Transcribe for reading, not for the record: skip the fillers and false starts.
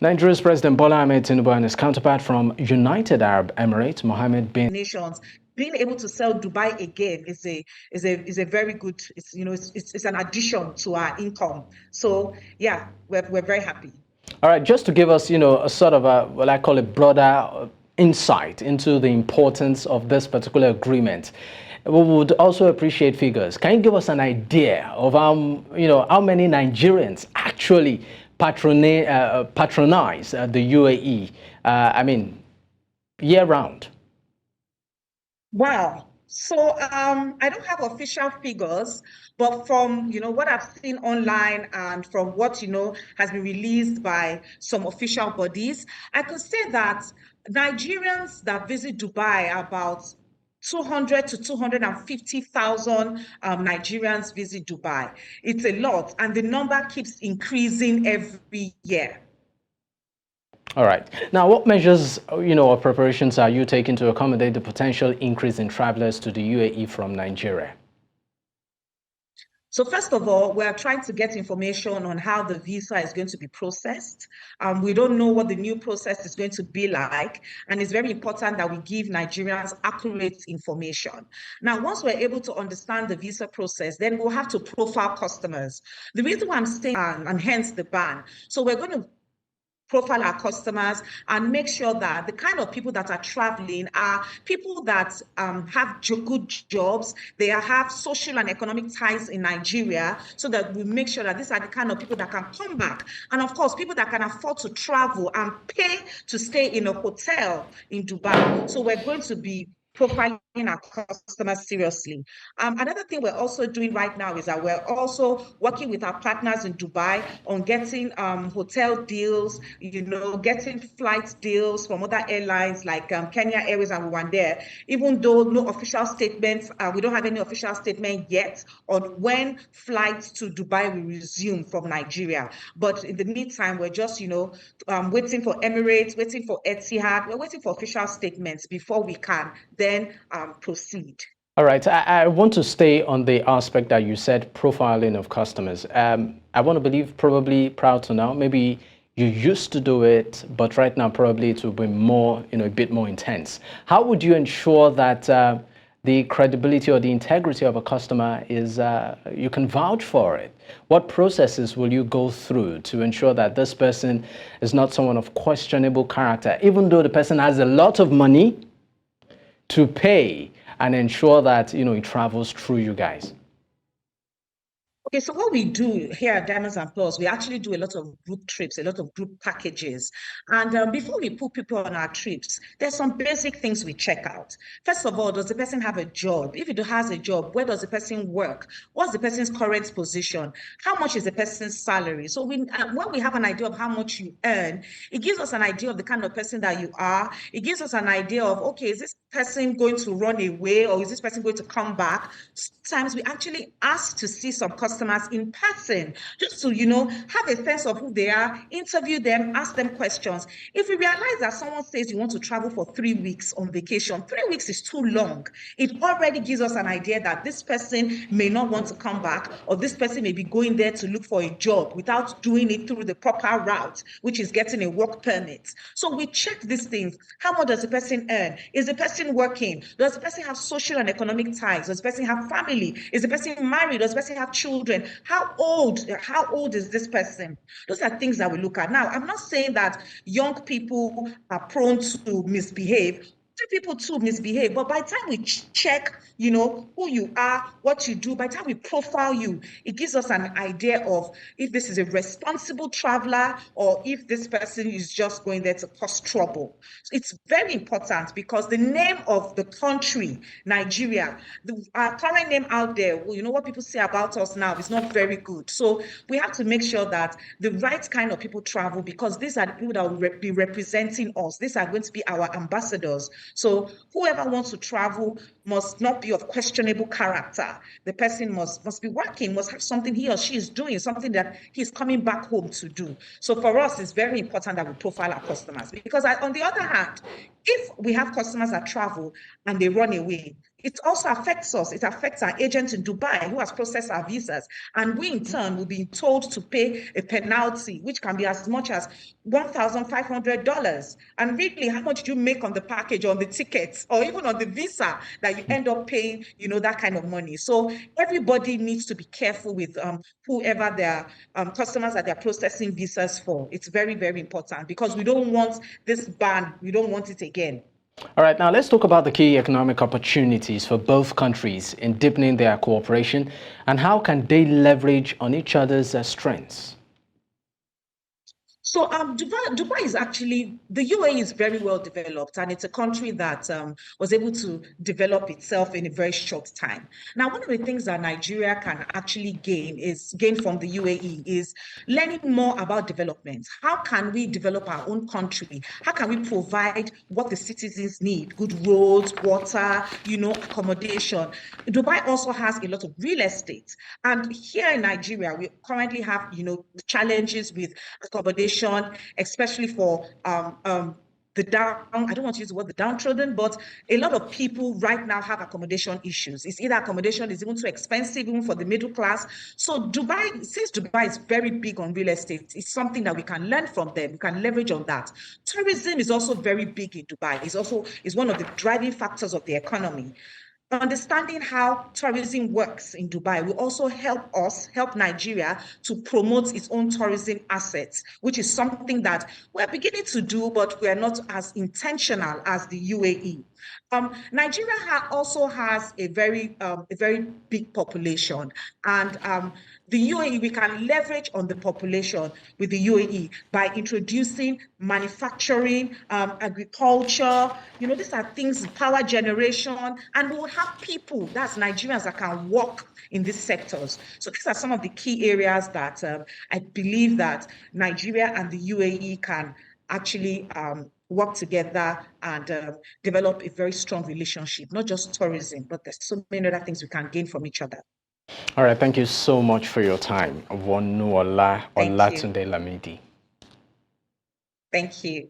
Nigeria's President Bola Ahmed Tinubu and his counterpart from United Arab Emirates, Mohammed bin nations, being able to sell Dubai again is a very good, it's an addition to our income. So yeah, we're very happy. All right, just to give us, a sort of a, what I call a broader insight into the importance of this particular agreement, we would also appreciate figures. Can you give us an idea of how many Nigerians actually patronize the UAE? Year round. Wow. So I don't have official figures, but from what I've seen online and from what has been released by some official bodies, I could say that Nigerians that visit Dubai are about 200 to 250,000 Nigerians visit Dubai. It's a lot, and the number keeps increasing every year. All right. Now, what measures, or preparations are you taking to accommodate the potential increase in travelers to the UAE from Nigeria? So first of all, we are trying to get information on how the visa is going to be processed. We don't know what the new process is going to be like, and it's very important that we give Nigerians accurate information. Now, once we're able to understand the visa process, then we'll have to profile customers. The reason why I'm saying and hence the ban. So we're going to profile our customers and make sure that the kind of people that are traveling are people that have good jobs, they have social and economic ties in Nigeria, so that we make sure that these are the kind of people that can come back. And of course, people that can afford to travel and pay to stay in a hotel in Dubai. So we're going to be profiling our customers seriously. Another thing we're also doing right now is that we're also working with our partners in Dubai on getting hotel deals, getting flight deals from other airlines like Kenya Airways and Rwanda. Even though no official statements, we don't have any official statement yet on when flights to Dubai will resume from Nigeria. But in the meantime, we're just, waiting for Emirates, waiting for Etihad. We're waiting for official statements before we can then proceed. All right. I want to stay on the aspect that you said, profiling of customers. I want to believe, probably proud to know, maybe you used to do it, but right now probably it will be more, a bit more intense. How would you ensure that the credibility or the integrity of a customer is, you can vouch for it? What processes will you go through to ensure that this person is not someone of questionable character, even though the person has a lot of money to pay and ensure that, it travels through you guys? Okay, so what we do here at Diamonds and Pearls, we actually do a lot of group trips, a lot of group packages. And before we put people on our trips, there's some basic things we check out. First of all, does the person have a job? If it has a job, where does the person work? What's the person's current position? How much is the person's salary? So when we have an idea of how much you earn, it gives us an idea of the kind of person that you are. It gives us an idea of, okay, is this person going to run away, or is this person going to come back? Sometimes we actually ask to see some customers in person, just to have a sense of who they are, interview them, ask them questions. If we realize that someone says you want to travel for 3 weeks on vacation, 3 weeks is too long, it already gives us an idea that this person may not want to come back, or this person may be going there to look for a job without doing it through the proper route, which is getting a work permit. So we check these things. How much does the person earn? Is the person working? Does the person have social and economic ties? Does the person have family? Is the person married? Does the person have children? How old is this person? Those are things that we look at. Now, I'm not saying that young people are prone to misbehave. People too misbehave, but by the time we check, who you are, what you do, by the time we profile you, it gives us an idea of if this is a responsible traveler or if this person is just going there to cause trouble. So it's very important, because the name of the country, Nigeria, our current name out there, what people say about us now is not very good. So we have to make sure that the right kind of people travel, because these are the people that will be representing us. These are going to be our ambassadors. So whoever wants to travel must not be of questionable character. The person must be working, must have something he or she is doing, something that he's coming back home to do. So for us, it's very important that we profile our customers, because on the other hand, if we have customers that travel and they run away, it also affects us. It affects our agent in Dubai who has processed our visas. And we, in turn, will be told to pay a penalty, which can be as much as $1,500. And really, how much do you make on the package, on the tickets, or even on the visa that you end up paying, that kind of money? So everybody needs to be careful with whoever their customers that they're processing visas for. It's very, very important because we don't want this ban. We don't want it again. All right, now let's talk about the key economic opportunities for both countries in deepening their cooperation and how can they leverage on each other's strengths. So Dubai is actually, the UAE is very well developed, and it's a country that was able to develop itself in a very short time. Now, one of the things that Nigeria can actually gain from the UAE is learning more about development. How can we develop our own country? How can we provide what the citizens need? Good roads, water, accommodation. Dubai also has a lot of real estate. And here in Nigeria, we currently have, challenges with accommodation, especially for the down, I don't want to use the word the downtrodden, but a lot of people right now have accommodation issues. It's either accommodation is even too expensive, even for the middle class. So since Dubai is very big on real estate, it's something that we can learn from them. We can leverage on that. Tourism is also very big in Dubai. It's one of the driving factors of the economy. Understanding how tourism works in Dubai will also help Nigeria to promote its own tourism assets, which is something that we're beginning to do, but we're not as intentional as the UAE. Nigeria also has a very big population, and the UAE, we can leverage on the population with the UAE by introducing manufacturing, agriculture. These are things, power generation, and we will have people, that's Nigerians, that can work in these sectors. So these are some of the key areas that I believe that Nigeria and the UAE can actually work together and develop a very strong relationship, not just tourism, but there's so many other things we can gain from each other. All right, thank you so much for your time. Wonuola Thank you. Olatunde Lamidi. Thank you.